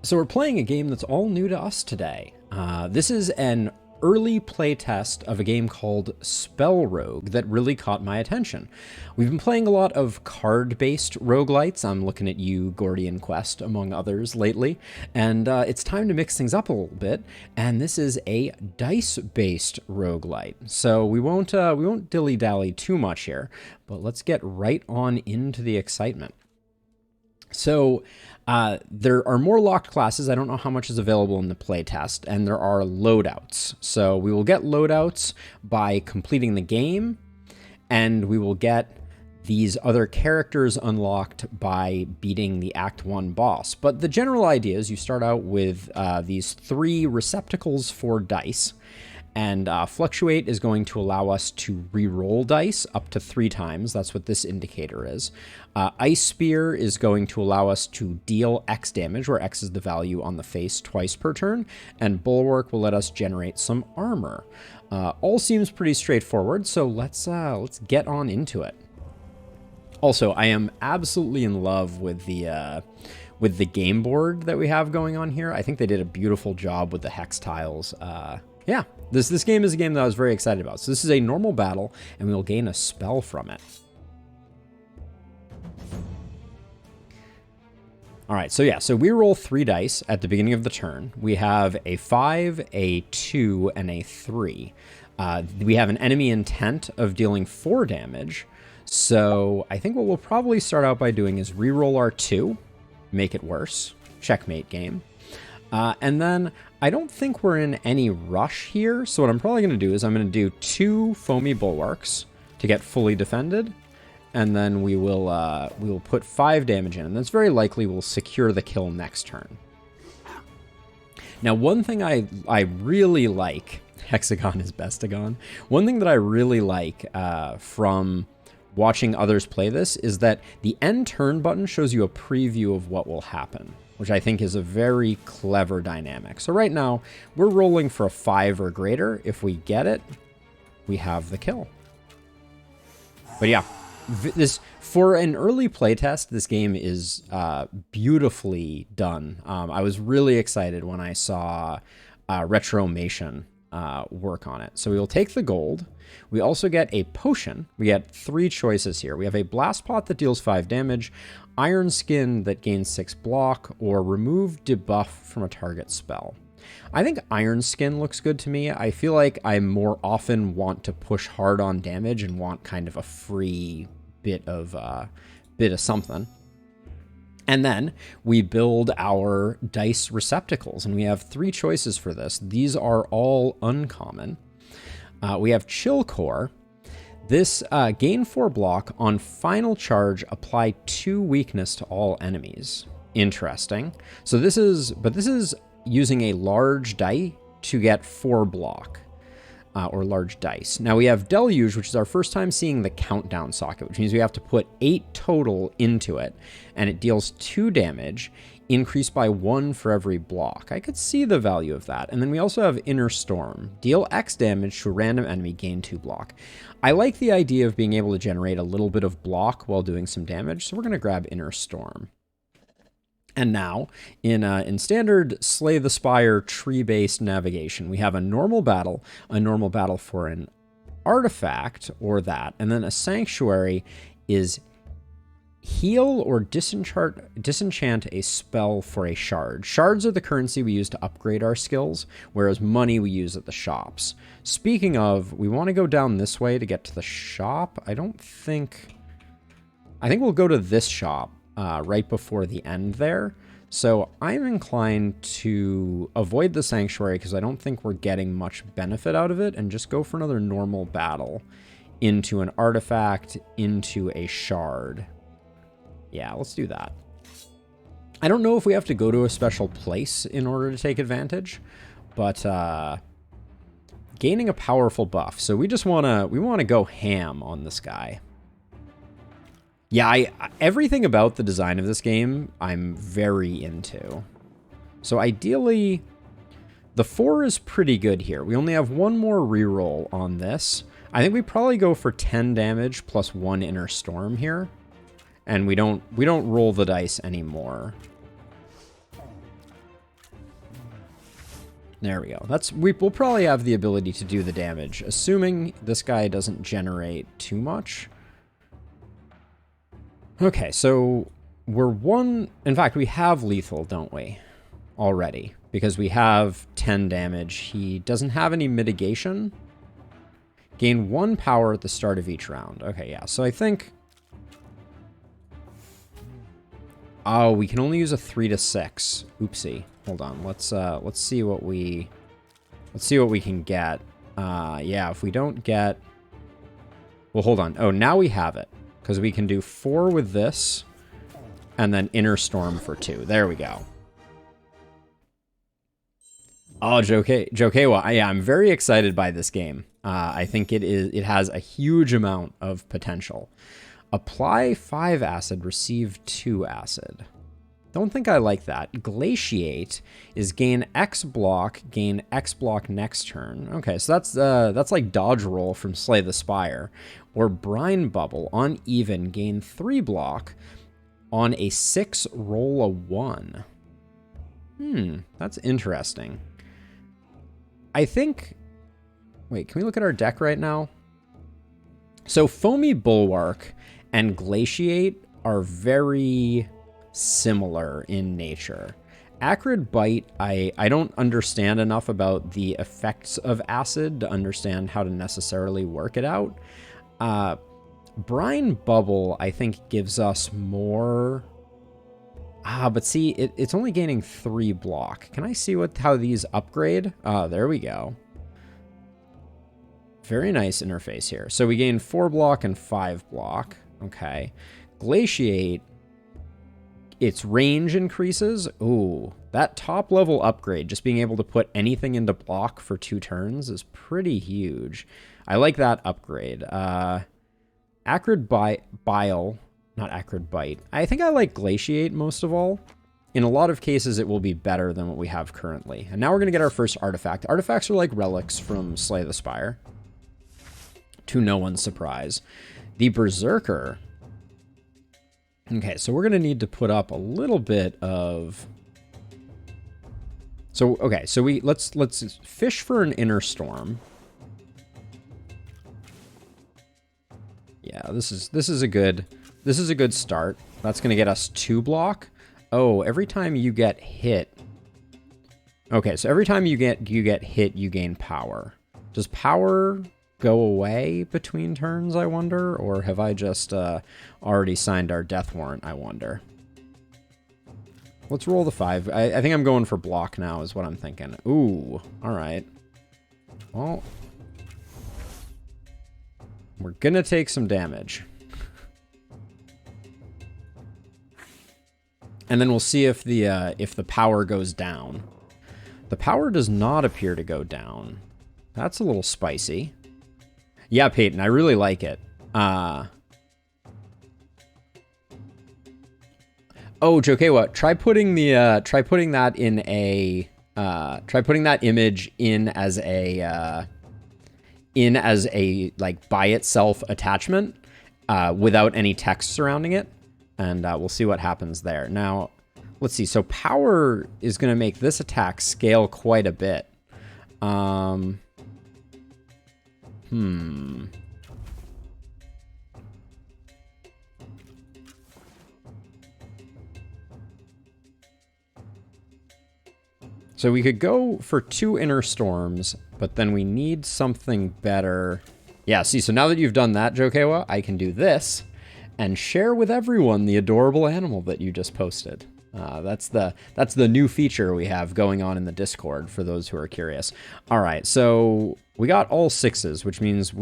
So we're playing a game that's all new to us today. This is an early play test of a game called SpellRogue that really caught my attention. We've been playing a lot of card-based roguelites. I'm looking at you, Gordian Quest, among others, lately. And it's time to mix things up a little bit. And this is a dice-based roguelite. So we won't dilly-dally too much here, but let's get right on into the excitement. So there are more locked classes. I don't know how much is available in the playtest, and there are loadouts. So we will get loadouts by completing the game, and we will get these other characters unlocked by beating the Act 1 boss. But the general idea is you start out with these 3 receptacles for dice, and Fluctuate is going to allow us to re-roll dice up to 3 times. That's what this indicator is. Ice Spear is going to allow us to deal X damage, where X is the value on the face, twice per turn. And Bulwark will let us generate some armor. All seems pretty straightforward, so let's get on into it. Also, I am absolutely in love with the game board that we have going on here. I think they did a beautiful job with the hex tiles. Yeah, this game is a game that I was very excited about. So this is a normal battle, and we will gain a spell from it. All right, so we roll 3 dice at the beginning of the turn. We have a 5, a 2, and a 3. We have an enemy intent of dealing 4 damage. So I think what we'll probably start out by doing is re-roll our 2, make it worse, checkmate game. And then I don't think we're in any rush here. So what I'm probably going to do is I'm going to do 2 foamy bulwarks to get fully defended. And then we will put 5 damage in. And that's very likely we'll secure the kill next turn. Now, one thing I really like, Hexagon is Bestagon. One thing that I really like from watching others play this is that the end turn button shows you a preview of what will happen, which I think is a very clever dynamic. So right now, we're rolling for a 5 or greater. If we get it, we have the kill. But yeah, for an early playtest, this game is beautifully done. I was really excited when I saw Retromation work on it. So we will take the gold. We also get a potion. We get 3 choices here. We have a blast pot that deals 5 damage, iron skin that gains 6 block, or remove debuff from a target spell. I think iron skin looks good to me. I feel like I more often want to push hard on damage and want kind of a free bit of something. And then we build our dice receptacles, and we have 3 choices for this. These are all uncommon. We have Chill Core. This gain 4 block on final charge, apply 2 weakness to all enemies. Interesting. So this is using a large die to get 4 block. Or large dice. Now we have Deluge, which is our first time seeing the countdown socket, which means we have to put 8 total into it, and it deals 2 damage, increased by 1 for every block. I could see the value of that. And then we also have Inner Storm. Deal X damage to a random enemy, gain 2 block. I like the idea of being able to generate a little bit of block while doing some damage, so we're going to grab Inner Storm. And now, in standard Slay the Spire tree-based navigation, we have a normal battle for an artifact or that, and then a sanctuary is heal or disenchant a spell for a shard. Shards are the currency we use to upgrade our skills, whereas money we use at the shops. Speaking of, we want to go down this way to get to the shop. I think we'll go to this shop. Right before the end there. So I'm inclined to avoid the sanctuary because I don't think we're getting much benefit out of it, and just go for another normal battle into an artifact, into a shard. Yeah, let's do that. I don't know if we have to go to a special place in order to take advantage, but gaining a powerful buff. So we want to go ham on this guy. Yeah, everything about the design of this game, I'm very into. So ideally, the 4 is pretty good here. We only have 1 more reroll on this. I think we probably go for 10 damage plus 1 Inner Storm here. And we don't roll the dice anymore. There we go. We'll probably have the ability to do the damage, assuming this guy doesn't generate too much. Okay, so in fact, we have lethal, don't we? Already, because we have 10 damage. He doesn't have any mitigation. Gain 1 power at the start of each round. Okay, yeah, so I think... Oh, we can only use a 3 to 6. Oopsie. Hold on. Let's see what we can get. Yeah, if we don't get... Well, hold on. Oh, now we have it. Because we can do 4 with this, and then Inner Storm for 2. There we go. Oh, Jokewa. Yeah, I'm very excited by this game. I think it has a huge amount of potential. Apply 5 acid, receive 2 acid. Don't think I like that. Glaciate is gain X block next turn. Okay, so that's like dodge roll from Slay the Spire. Or Brine Bubble on even, gain 3 block on a 6, roll a 1. That's interesting. I think... Wait, can we look at our deck right now? So Foamy Bulwark and Glaciate are very similar in nature. Acrid Bite, I don't understand enough about the effects of acid to understand how to necessarily work it out. Brine Bubble, I think, gives us more... but see, it's only gaining 3 block. Can I see how these upgrade? There we go. Very nice interface here. So we gain 4 block and 5 block. Okay. Glaciate, its range increases. Ooh, that top level upgrade, just being able to put anything into block for 2 turns is pretty huge. I like that upgrade. Acrid Bile, not Acrid Bite. I think I like Glaciate most of all. In a lot of cases, it will be better than what we have currently. And now we're going to get our first artifact. Artifacts are like relics from Slay the Spire, to no one's surprise. The Berserker. Okay, so we're going to need to put up a little bit of... So, okay, so let's fish for an Inner Storm. Yeah, this is a good start. That's going to get us 2 block. Oh, every time you get hit. Okay, so every time you get hit, you gain power. Does power go away between turns, I wonder? Or have I just already signed our death warrant, I wonder? Let's roll the 5. I think I'm going for block now is what I'm thinking. Ooh, all right. Well, we're going to take some damage. And then we'll see if the power goes down. The power does not appear to go down. That's a little spicy. Yeah, Peyton, I really like it. Oh, Jokewa, try putting that in a try putting that image in as a like by itself attachment without any text surrounding it. And we'll see what happens there. Now, let's see. So power is going to make this attack scale quite a bit. So we could go for 2 Inner Storms, but then we need something better. Yeah, see, so now that you've done that, Jokewa, I can do this and share with everyone the adorable animal that you just posted. That's the new feature we have going on in the Discord for those who are curious. All right, so we got all 6s, which means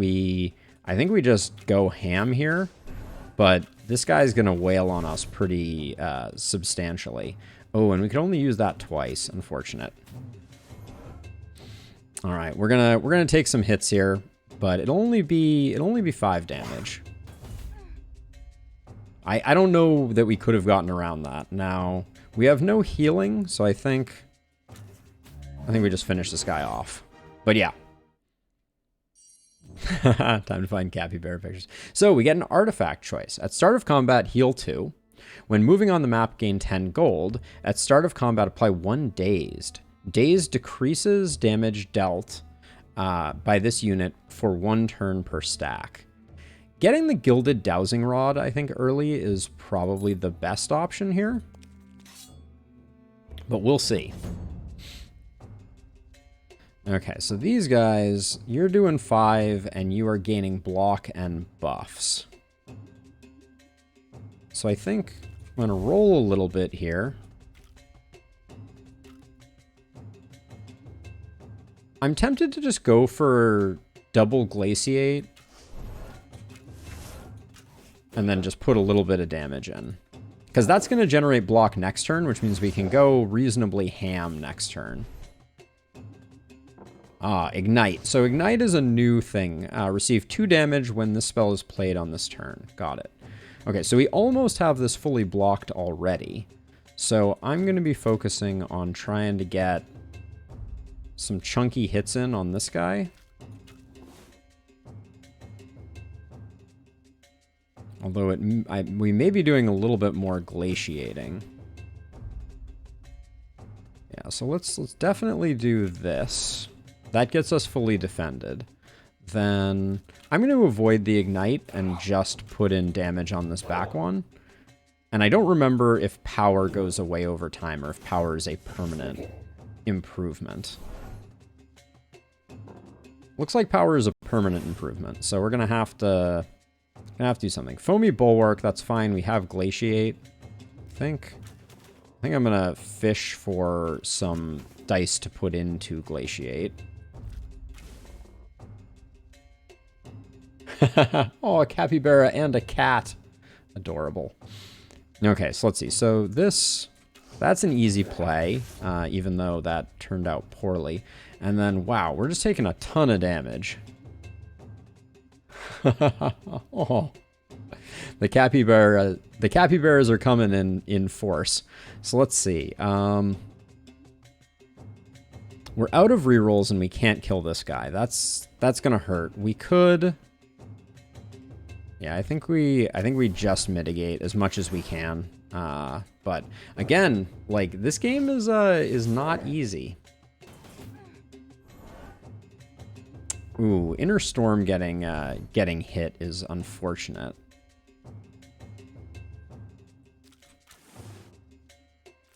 I think we just go ham here, but this guy's gonna wail on us pretty substantially. Oh, and we can only use that twice. Unfortunate. All right, we're gonna take some hits here, but it'll only be 5 damage. I don't know that we could have gotten around that. Now, we have no healing, so I think we just finish this guy off. But yeah. Time to find capybara pictures. So we get an artifact choice. At start of combat, heal 2. When moving on the map, gain 10 gold. At start of combat, apply 1 dazed. Daze decreases damage dealt by this unit for 1 turn per stack. Getting the Gilded Dowsing Rod, I think, early is probably the best option here. But we'll see. Okay, so these guys, you're doing 5, and you are gaining block and buffs. So I think I'm going to roll a little bit here. I'm tempted to just go for double Glaciate. And then just put a little bit of damage in. Because that's going to generate block next turn, which means we can go reasonably ham next turn. Ignite. So Ignite is a new thing. Receive 2 damage when this spell is played on this turn. Got it. Okay, so we almost have this fully blocked already. So I'm going to be focusing on trying to get some chunky hits in on this guy. Although we may be doing a little bit more glaciating. Yeah, so let's definitely do this. That gets us fully defended. Then I'm going to avoid the Ignite and just put in damage on this back one. And I don't remember if power goes away over time or if power is a permanent improvement. Looks like power is a permanent improvement, so we're going to have to do something. Foamy Bulwark, that's fine. We have Glaciate. I think I'm going to fish for some dice to put into Glaciate. Oh, a capybara and a cat. Adorable. Okay, so let's see. So that's an easy play, even though that turned out poorly. And then, wow, we're just taking a ton of damage. Oh. The capybaras are coming in force. So let's see. We're out of rerolls and we can't kill this guy. That's gonna hurt. We could. Yeah, I think we just mitigate as much as we can. But again, like this game is not easy. Ooh, Inner Storm getting hit is unfortunate.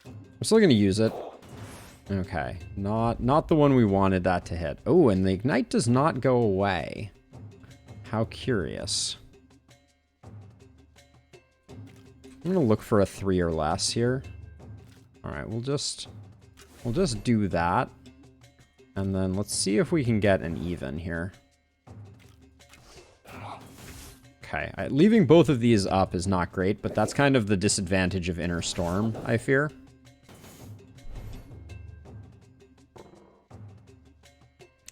I'm still gonna use it. Okay, not the one we wanted that to hit. Oh, and the Ignite does not go away. How curious. I'm gonna look for a 3 or less here. All right, we'll just do that. And then let's see if we can get an even here. Okay, leaving both of these up is not great, but that's kind of the disadvantage of Inner Storm, I fear.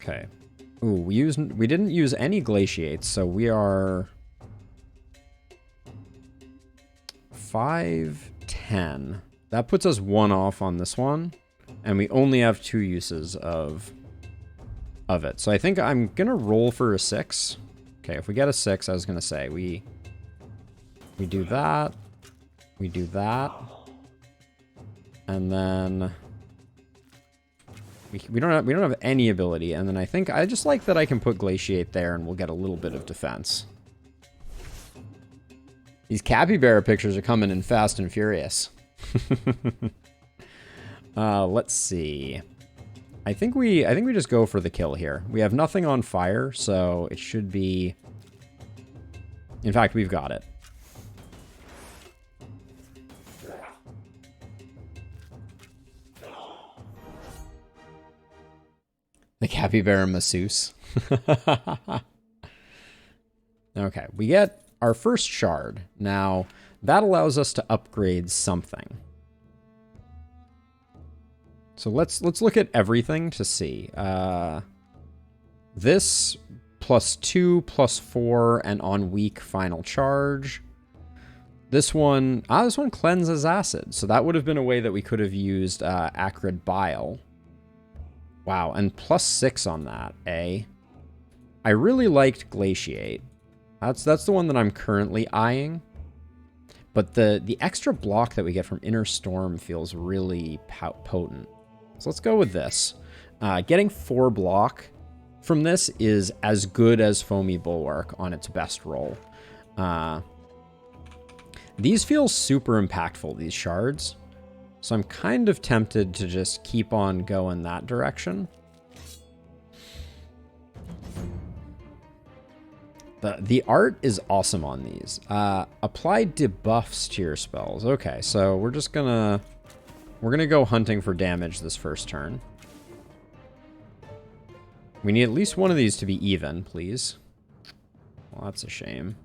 Okay. Ooh, we didn't use any Glaciates, so we are 5, 10. That puts us 1 off on this one. And we only have 2 uses of it. So I think I'm going to roll for a 6. Okay, if we get a 6, I was going to say, we do that. We do that. And then we don't have any ability. And then I think I just like that I can put Glaciate there and we'll get a little bit of defense. These capybara pictures are coming in fast and furious. Let's see. I think we just go for the kill here. We have nothing on fire, so it should be. In fact, we've got it. The capybara masseuse. Okay, we get our first shard. Now, that allows us to upgrade something. So let's look at everything to see. This +2, +4, and on weak final charge. This one cleanses acid. So that would have been a way that we could have used acrid bile. Wow, and +6 on that, eh? I really liked Glaciate. That's the one that I'm currently eyeing. But the extra block that we get from Inner Storm feels really potent. So let's go with this. Getting 4 block from this is as good as Foamy Bulwark on its best roll. These feel super impactful, these shards. So I'm kind of tempted to just keep on going that direction. The art is awesome on these. Apply debuffs to your spells. Okay, so we're gonna go hunting for damage this first turn. We need at least one of these to be even, please. Well, that's a shame.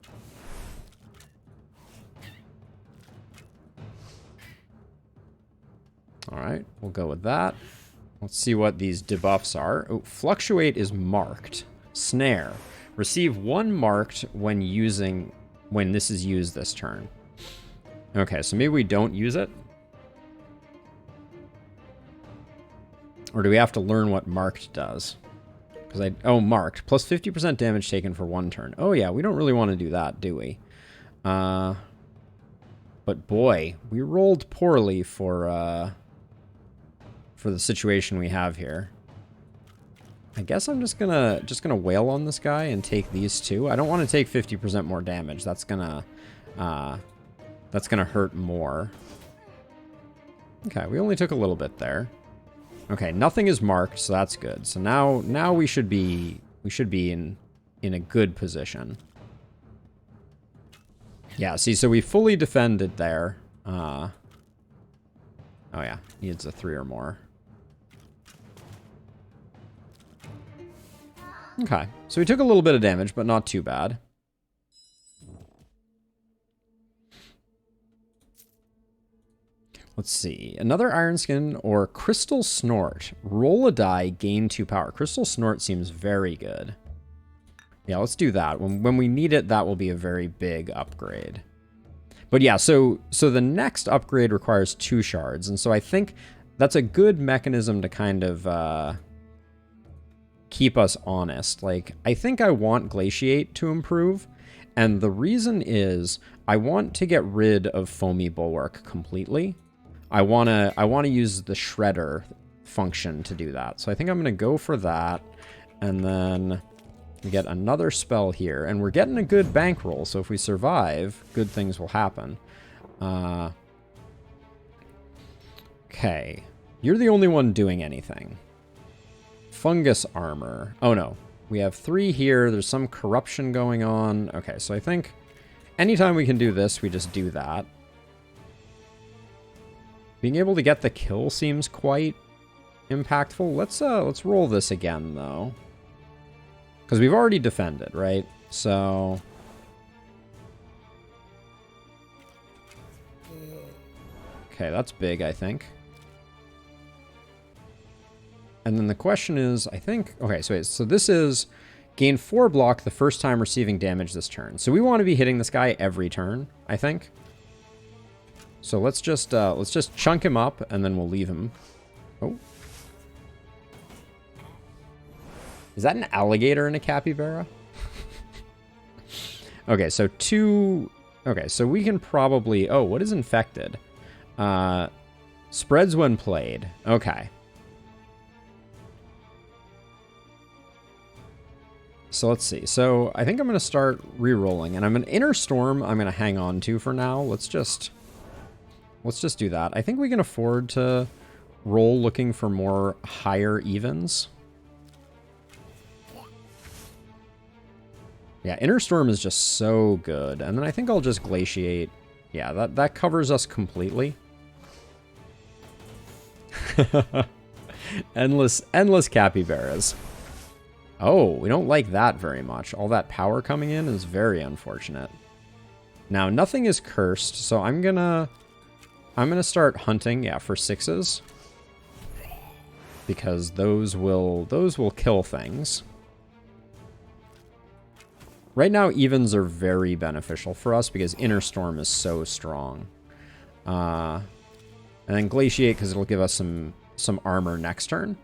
All right, we'll go with that. Let's see what these debuffs are. Oh, Fluctuate is marked. Snare. Receive 1 marked when this is used this turn. Okay, so maybe we don't use it. Or do we have to learn what marked does? Because marked. Plus 50% damage taken for 1 turn. Oh yeah, we don't really want to do that, do we? But boy, we rolled poorly for the situation we have here. I guess I'm just gonna wail on this guy and take these 2. I don't want to take 50% more damage. That's gonna hurt more. Okay, we only took a little bit there. Okay, nothing is marked, so that's good. So now we should be in a good position. Yeah, see, so we fully defended there. Oh yeah, needs a 3 or more. Okay, so we took a little bit of damage, but not too bad. Let's see. Another Iron Skin or Crystal Snort. Roll a die, gain 2 power. Crystal Snort seems very good. Yeah, let's do that. When we need it, that will be a very big upgrade. But yeah, so the next upgrade requires 2 shards, and so I think that's a good mechanism to kind of keep us honest. Like, I think I want Glaciate to improve, and the reason is I want to get rid of Foamy Bulwark completely. I wanna use the Shredder function to do that. So I think I'm gonna go for that, and then we get another spell here, and we're getting a good bankroll. So if we survive, good things will happen. Okay, you're the only one doing anything. Fungus armor. Oh no, we have 3 here. There's some corruption going on. Okay, so I think anytime we can do this, we just do that. Being able to get the kill seems quite impactful. Let's roll this again though, because we've already defended, right? So okay, that's big, I think. And then the question is, I think, okay, so this is gain 4 block the first time receiving damage this turn. So we want to be hitting this guy every turn, I think. So let's just chunk him up, and then we'll leave him. Oh. Is that an alligator and a capybara? Okay, so 2... Okay, so we can probably... Oh, what is infected? Spreads when played. Okay. So let's see. So I think I'm going to start re-rolling, and I'm an Inner Storm I'm going to hang on to for now. Let's just do that. I think we can afford to roll looking for more higher evens. Yeah, Inner Storm is just so good. And then I think I'll just Glaciate. Yeah, that covers us completely. endless capybaras. Oh, we don't like that very much. All that power coming in is very unfortunate. Now, nothing is cursed, so I'm gonna start hunting, yeah, for 6s. Because those will kill things. Right now, evens are very beneficial for us because Inner Storm is so strong. And then Glaciate because it'll give us some armor next turn.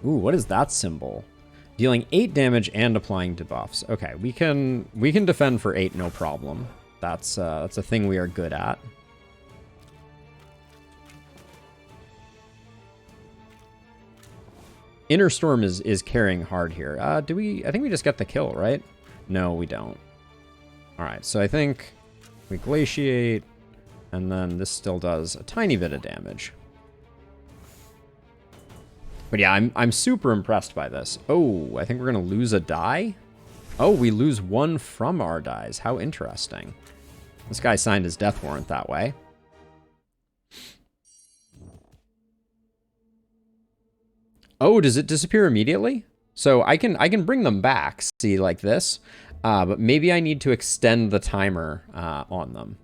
Ooh, what is that symbol? Dealing 8 damage and applying debuffs. Okay, we can defend for 8, no problem. That's a thing we are good at. Inner Storm is carrying hard here. I think we just get the kill, right? No, we don't. All right, so I think we Glaciate, and then this still does a tiny bit of damage. But yeah, I'm super impressed by this. Oh, I think we're going to lose a die. Oh, we lose one from our dies. How interesting. This guy signed his death warrant that way. Oh, does it disappear immediately? So I can bring them back, see, like this. But maybe I need to extend the timer on them.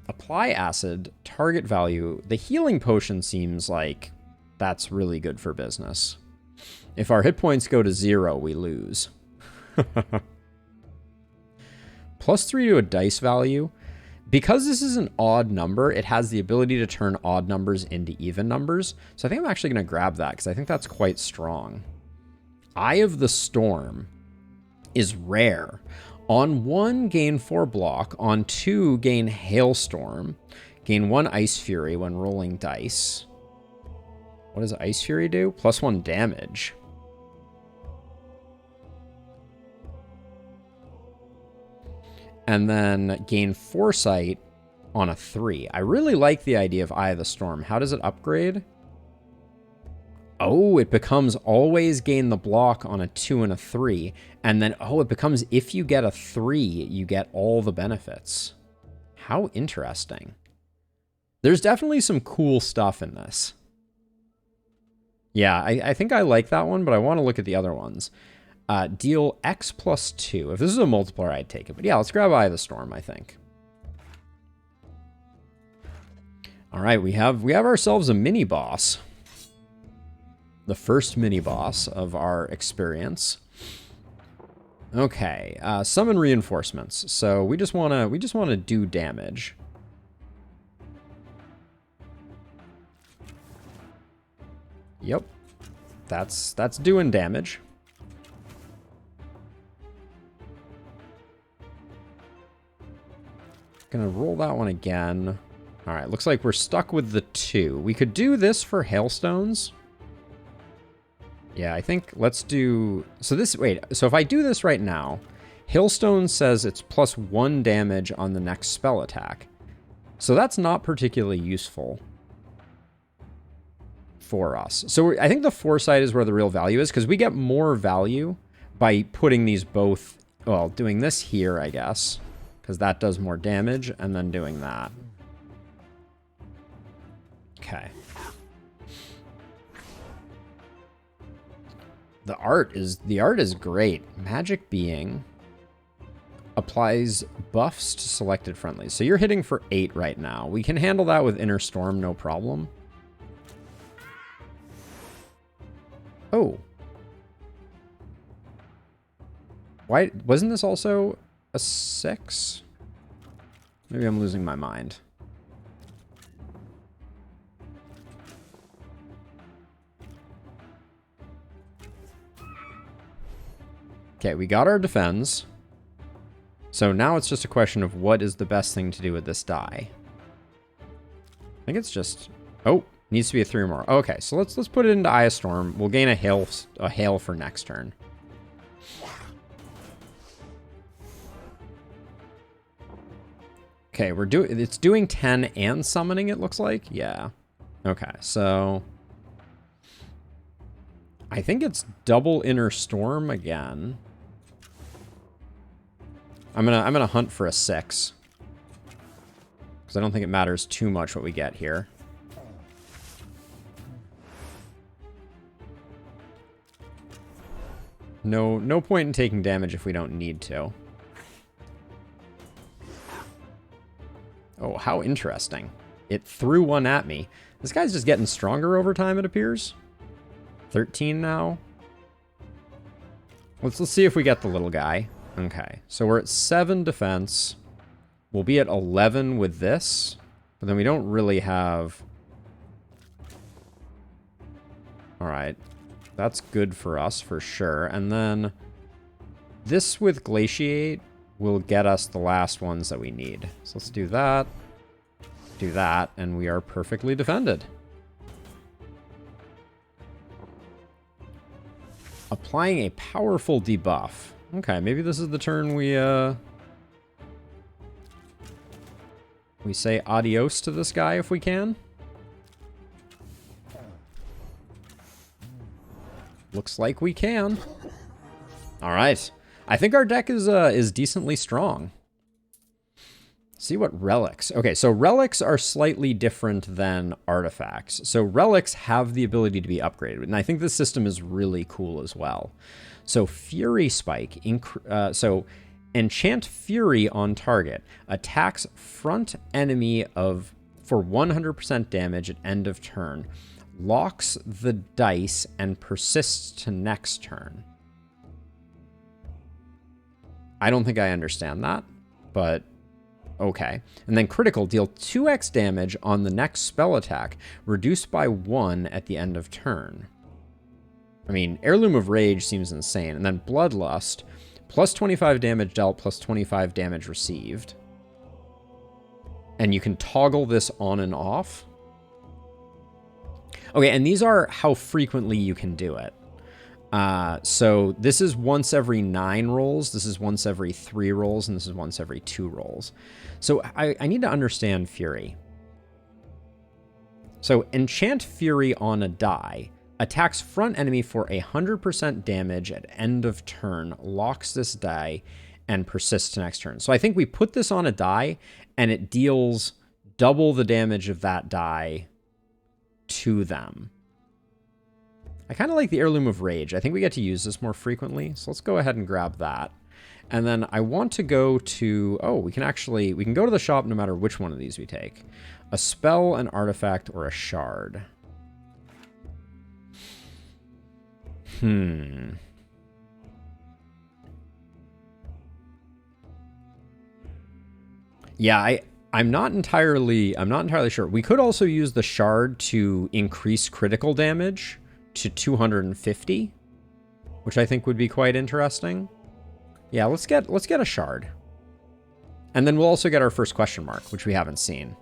Apply acid, target value. The healing potion seems like that's really good for business. If our hit points go to 0, we lose. +3 to a dice value. Because this is an odd number, it has the ability to turn odd numbers into even numbers. So I think I'm actually going to grab that because I think that's quite strong. Eye of the Storm is rare. On 1, gain 4 block. On 2, gain Hailstorm. Gain 1 Ice Fury when rolling dice. What does Ice Fury do? +1 damage. And then gain Foresight on a 3. I really like the idea of Eye of the Storm. How does it upgrade? Oh, it becomes always gain the block on a 2 and a 3. And then, oh, it becomes if you get a 3, you get all the benefits. How interesting. There's definitely some cool stuff in this. Yeah, I think I like that one, but I want to look at the other ones. Deal X +2. If this is a multiplier, I'd take it. But yeah, let's grab Eye of the Storm, I think. All right, we have ourselves a mini-boss. The first mini-boss of our experience. Okay, summon reinforcements. So we just wanna do damage. Yep, that's doing damage. Gonna roll that one again. All right, looks like we're stuck with the 2. We could do this for hailstones. Yeah, I think let's do... So this... Wait, so if I do this right now, Hailstone says it's +1 damage on the next spell attack. So that's not particularly useful for us. So I think the Foresight is where the real value is, because we get more value by putting these both... Well, doing this here, I guess, because that does more damage, and then doing that. Okay. The art is great. Magic Being applies buffs to selected friendlies. So you're hitting for 8 right now. We can handle that with Inner Storm, no problem. Oh. Why wasn't this also a 6? Maybe I'm losing my mind. Okay, we got our defense. So now it's just a question of what is the best thing to do with this die. I think it's just... Oh, needs to be a 3 or more. Okay, so let's put it into Eye of Storm. We'll gain a hail for next turn. Okay, it's doing 10 and summoning, it looks like. Yeah. Okay, so I think it's double Inner Storm again. I'm gonna hunt for a 6. Because I don't think it matters too much what we get here. No point in taking damage if we don't need to. Oh, how interesting. It threw one at me. This guy's just getting stronger over time, it appears. 13 now. Let's see if we get the little guy. Okay, so we're at 7 defense. We'll be at 11 with this, but then we don't really have... All right, that's good for us for sure. And then this with Glaciate will get us the last ones that we need. So let's do that, and we are perfectly defended. Applying a powerful debuff. Okay, maybe this is the turn we say adios to this guy if we can. Looks like we can. All right. I think our deck is decently strong. See what relics. Okay, so relics are slightly different than artifacts. So relics have the ability to be upgraded, and I think this system is really cool as well. So Fury Spike, so enchant Fury on target, attacks front enemy for 100% damage at end of turn, locks the dice and persists to next turn. I don't think I understand that, but okay. And then critical, deal 2x damage on the next spell attack, reduced by 1 at the end of turn. I mean, Heirloom of Rage seems insane. And then Bloodlust, plus 25 damage dealt, plus 25 damage received. And you can toggle this on and off. Okay, and these are how frequently you can do it. So this is once every 9 rolls, this is once every 3 rolls, and this is once every 2 rolls. So I need to understand Fury. So enchant Fury on a die, attacks front enemy for 100% damage at end of turn, locks this die, and persists to next turn. So I think we put this on a die, and it deals double the damage of that die to them. I kind of like the Heirloom of Rage. I think we get to use this more frequently, so let's go ahead and grab that. And then I want to go to... Oh, we can go to the shop no matter which one of these we take. A spell, an artifact, or a shard. Yeah, I'm not entirely sure. We could also use the shard to increase critical damage to 250, which I think would be quite interesting. Yeah, let's get a shard. And then we'll also get our first question mark, which we haven't seen.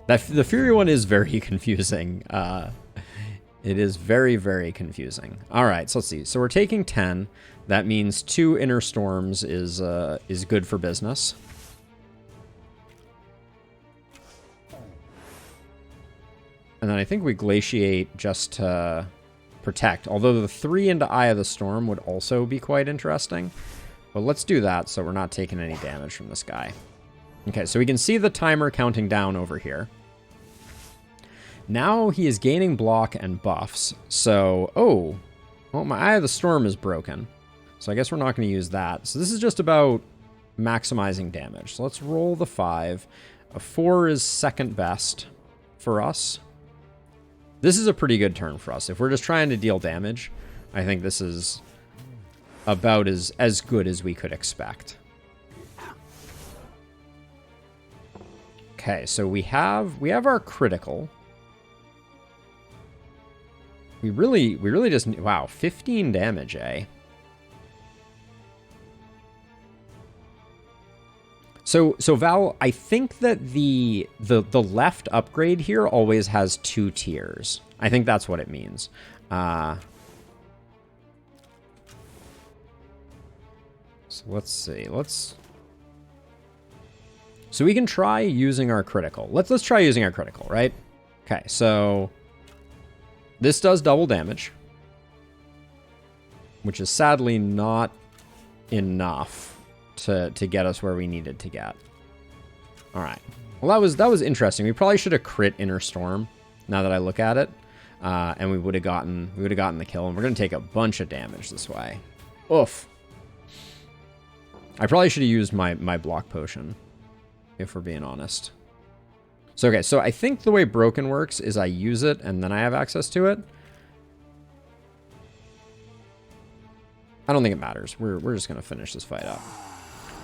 The Fury one is very confusing. It is very, very confusing. All right, so let's see. So we're taking 10. That means 2 Inner Storms is good for business. And then I think we Glaciate just to protect. Although the 3 into Eye of the Storm would also be quite interesting. But let's do that so we're not taking any damage from this guy. Okay, so we can see the timer counting down over here. Now he is gaining block and buffs. So, oh, well, my Eye of the Storm is broken. So I guess we're not going to use that. So this is just about maximizing damage. So let's roll the 5. A 4 is second best for us. This is a pretty good turn for us. If we're just trying to deal damage, I think this is about as good as we could expect. Okay, so we have our critical. We really just, wow, 15 damage, eh? So Val, I think that the left upgrade here always has 2 tiers. I think that's what it means. So let's see. So we can try using our critical. Let's try using our critical, right? Okay, so this does double damage, which is sadly not enough to get us where we needed to get. All right. Well, that was interesting. We probably should have crit Inner Storm now that I look at it. And we would have gotten the kill, and we're going to take a bunch of damage this way. Oof. I probably should have used my block potion, if we're being honest. So, okay, so I think the way Broken works is I use it, and then I have access to it. I don't think it matters. We're just going to finish this fight up.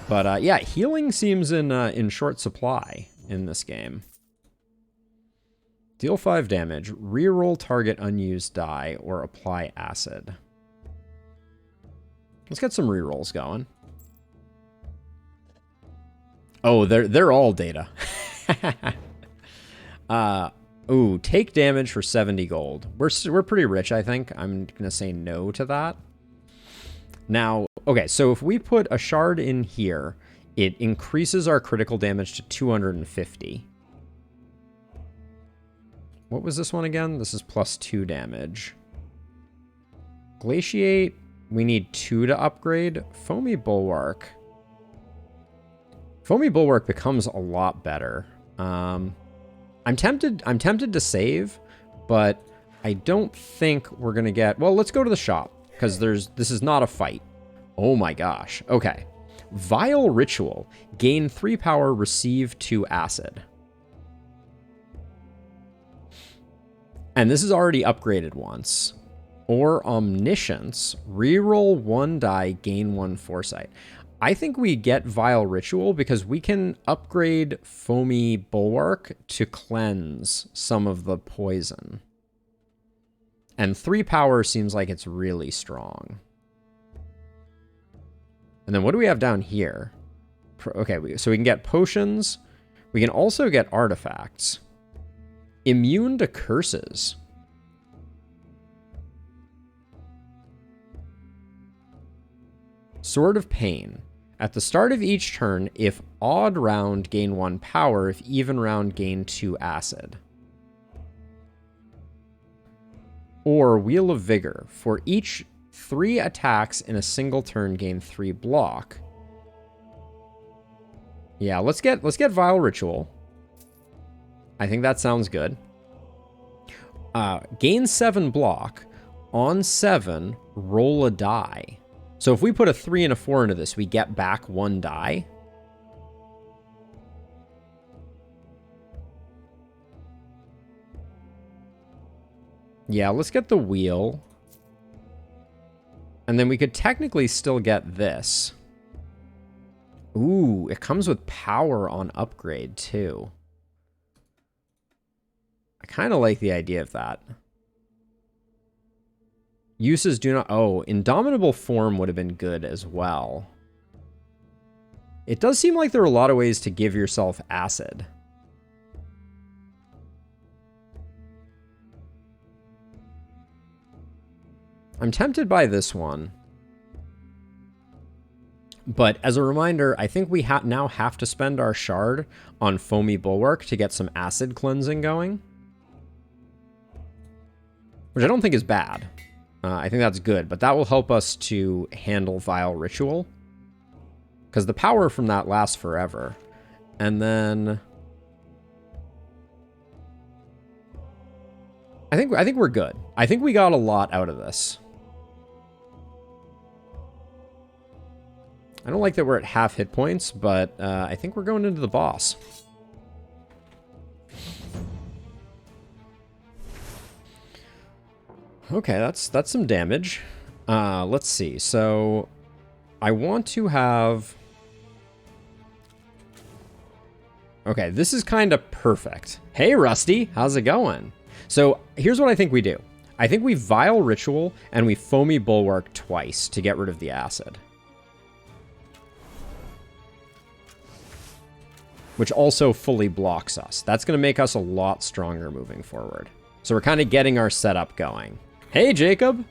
But, yeah, healing seems in short supply in this game. Deal 5 damage, reroll target unused die, or apply acid. Let's get some rerolls going. Oh, they're all data. Ooh, take damage for 70 gold. We're pretty rich, I think. I'm gonna say no to that. Now, okay, so if we put a shard in here, it increases our critical damage to 250. What was this one again? This is +2 damage. Glaciate, we need 2 to upgrade. Foamy Bulwark. Foamy Bulwark becomes a lot better. I'm tempted to save, but I don't think we're gonna get... Well, let's go to the shop, because this is not a fight. Oh my gosh. Okay. Vile Ritual. Gain 3 power, receive 2 acid. And this is already upgraded once. Or Omniscience. Reroll 1 die, gain 1 foresight. I think we get Vile Ritual because we can upgrade Foamy Bulwark to cleanse some of the poison. And 3 power seems like it's really strong. And then what do we have down here? Okay, so we can get potions. We can also get artifacts. Immune to curses. Sword of Pain. At the start of each turn, if odd round, gain 1 power. If even round, gain 2 acid. Or Wheel of Vigor. For each 3 attacks in a single turn, gain 3 block. Yeah, let's get Vile Ritual. I think that sounds good. Gain 7 block. On 7, roll a die. So if we put a 3 and a 4 into this, we get back 1 die. Yeah, let's get the wheel. And then we could technically still get this. Ooh, it comes with power on upgrade too. I kind of like the idea of that. Uses do not... Oh, Indomitable Form would have been good as well. It does seem like there are a lot of ways to give yourself acid. I'm tempted by this one. But as a reminder, I think we now have to spend our shard on Foamy Bulwark to get some acid cleansing going. Which I don't think is bad. I think that's good, but that will help us to handle Vile Ritual. Because the power from that lasts forever. And then... I think we're good. I think we got a lot out of this. I don't like that we're at half hit points, but I think we're going into the boss. Okay, that's some damage. Let's see. So I want to have... Okay, this is kind of perfect. Hey, Rusty, how's it going? So here's what I think we do. I think we Vile Ritual and we Foamy Bulwark twice to get rid of the acid. Which also fully blocks us. That's going to make us a lot stronger moving forward. So we're kind of getting our setup going. Hey, Jacob!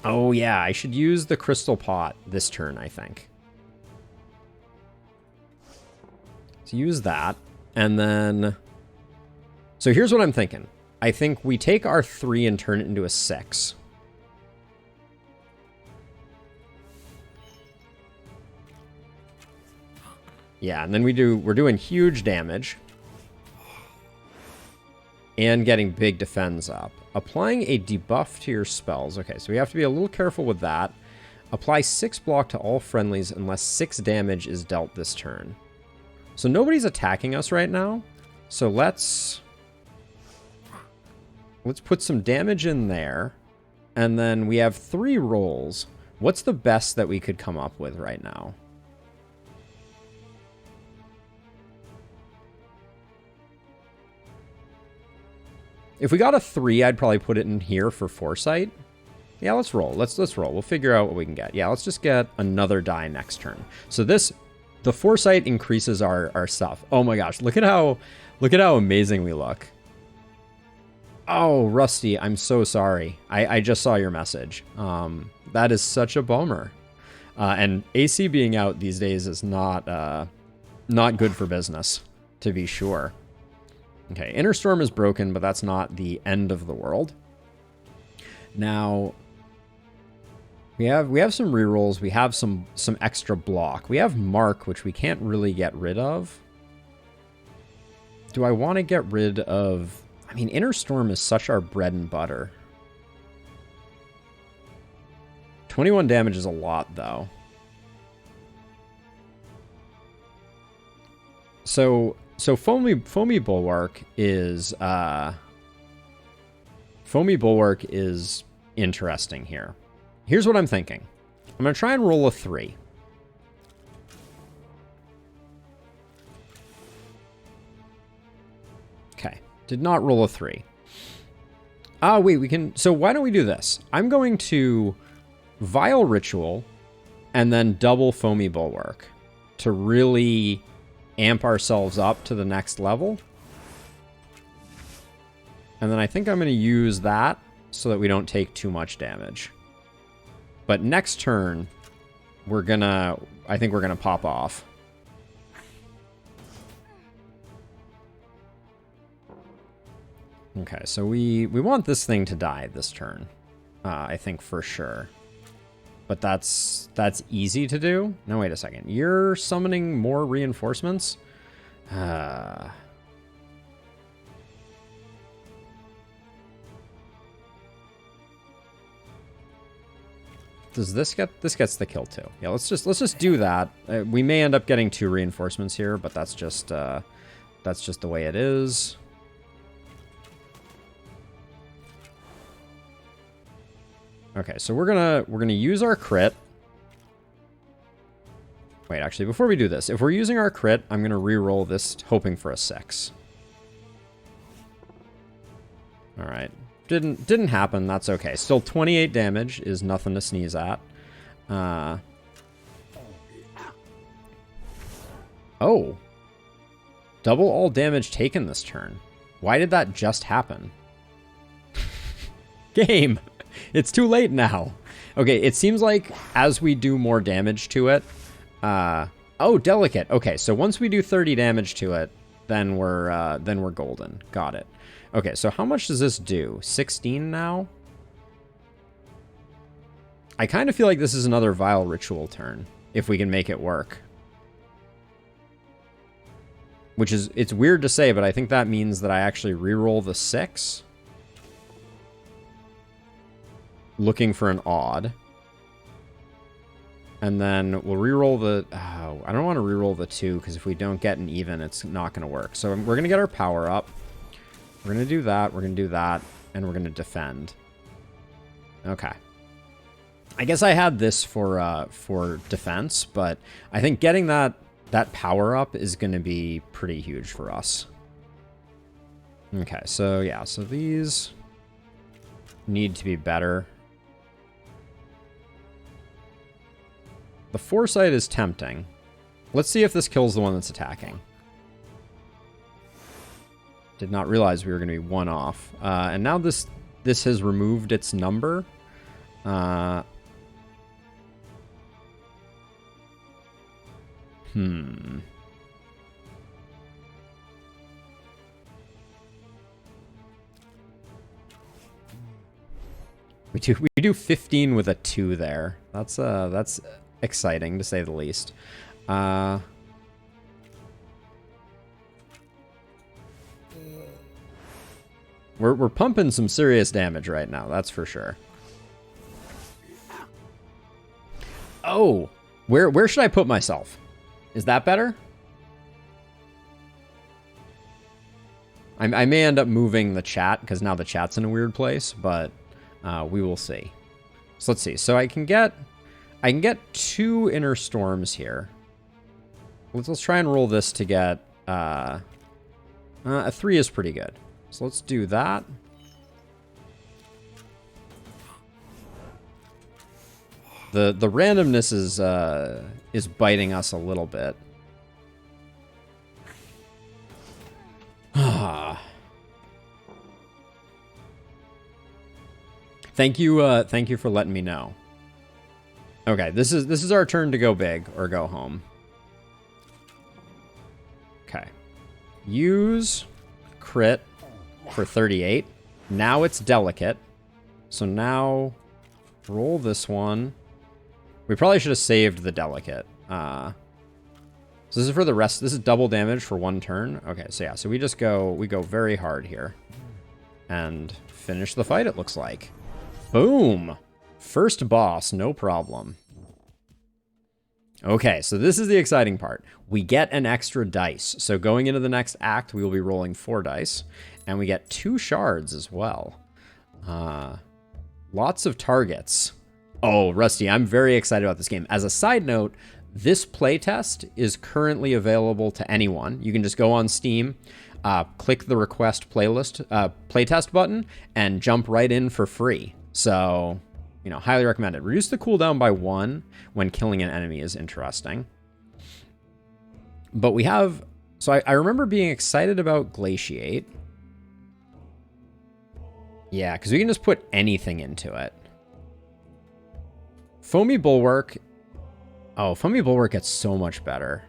Oh yeah, I should use the Crystal Pot this turn, I think. So use that, and then... So here's what I'm thinking. I think we take our 3 and turn it into a 6. Yeah, and then we're doing huge damage. And getting big defense up. Applying a debuff to your spells. Okay, so we have to be a little careful with that. Apply 6 block to all friendlies unless 6 damage is dealt this turn. So nobody's attacking us right now. So let's put some damage in there. And then we have 3 rolls. What's the best that we could come up with right now? If we got a 3, I'd probably put it in here for foresight. Yeah, let's roll. Let's roll. We'll figure out what we can get. Yeah, let's just get another die next turn. So the foresight increases our stuff. Oh my gosh, look at how amazing we look. Oh, Rusty, I'm so sorry. I just saw your message. That is such a bummer. And AC being out these days is not good for business, to be sure. Okay, Inner Storm is broken, but that's not the end of the world. Now, we have some rerolls. We have some extra block. We have Mark, which we can't really get rid of. Do I want to get rid of... I mean, Inner Storm is such our bread and butter. 21 damage is a lot, though. So Foamy Bulwark is interesting here. Here's what I'm thinking. I'm gonna try and roll a 3. Okay, did not roll a 3. Ah, wait, we can. So why don't we do this? I'm going to Vile Ritual and then double Foamy Bulwark to really amp ourselves up to the next level. And then I think I'm going to use that so that we don't take too much damage. But next turn, I think we're gonna pop off. Okay, so we want this thing to die this turn. I think for sure. But that's easy to do. No, wait a second. You're summoning more reinforcements? Does this gets the kill too? Yeah, let's just do that. We may end up getting 2 reinforcements here, but that's just the way it is. Okay, so we're gonna use our crit. Wait, actually, before we do this, if we're using our crit, I'm gonna re-roll this, hoping for a 6. All right. Didn't happen. That's okay. Still 28 damage is nothing to sneeze at. Oh. Double all damage taken this turn. Why did that just happen? Game. It's too late now. Okay, it seems like as we do more damage to it... oh, delicate. Okay, so once we do 30 damage to it, then we're golden. Got it. Okay, so how much does this do? 16 now? I kind of feel like this is another Vile Ritual turn, if we can make it work. Which is, it's weird to say, but I think that means that I actually reroll the 6. Looking for an odd. And then we'll reroll the... Oh, I don't want to reroll the 2, because if we don't get an even, it's not going to work. So we're going to get our power up. We're going to do that, we're going to do that, and we're going to defend. Okay. I guess I had this for defense, but I think getting that power up is going to be pretty huge for us. Okay, so yeah, so these need to be better. The Foresight is tempting. Let's see if this kills the one that's attacking. Did not realize we were going to be 1 off. And now this has removed its number. We do 15 with a 2 there. That's exciting to say the least. We're pumping some serious damage right now, that's for sure. Oh, where should I put myself? Is that better? I may end up moving the chat because now the chat's in a weird place, but we will see. So let's see. So I can get 2 Inner Storms here. Let's try and roll this to get a 3 is pretty good. So let's do that. The randomness is biting us a little bit. Thank you for letting me know. Okay, this is our turn to go big or go home. Okay. Use crit for 38. Now it's delicate. So now roll this one. We probably should have saved the delicate. So this is for the rest. This is double damage for one turn. Okay, so yeah, so we go very hard here. And finish the fight, it looks like. Boom! First boss, no problem. Okay, so this is the exciting part. We get an extra dice. So going into the next act, we will be rolling 4 dice. And we get 2 shards as well. Lots of targets. Oh, Rusty, I'm very excited about this game. As a side note, this playtest is currently available to anyone. You can just go on Steam, click the request playtest button, and jump right in for free. So, you know, highly recommend it. Reduce the cooldown by 1 when killing an enemy is interesting. But we have... So I remember being excited about Glaciate. Yeah, because we can just put anything into it. Foamy Bulwark. Oh, Foamy Bulwark gets so much better.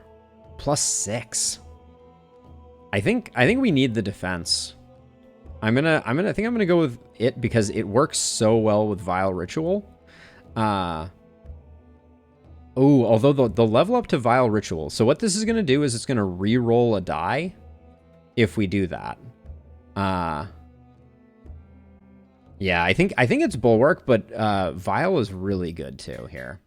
+6. I think we need the defense. I think I'm gonna go with it because it works so well with Vile Ritual. Although the level up to Vile Ritual. So what this is gonna do is it's gonna re-roll a die if we do that. Yeah, I think it's Bulwark, but Vile is really good too here.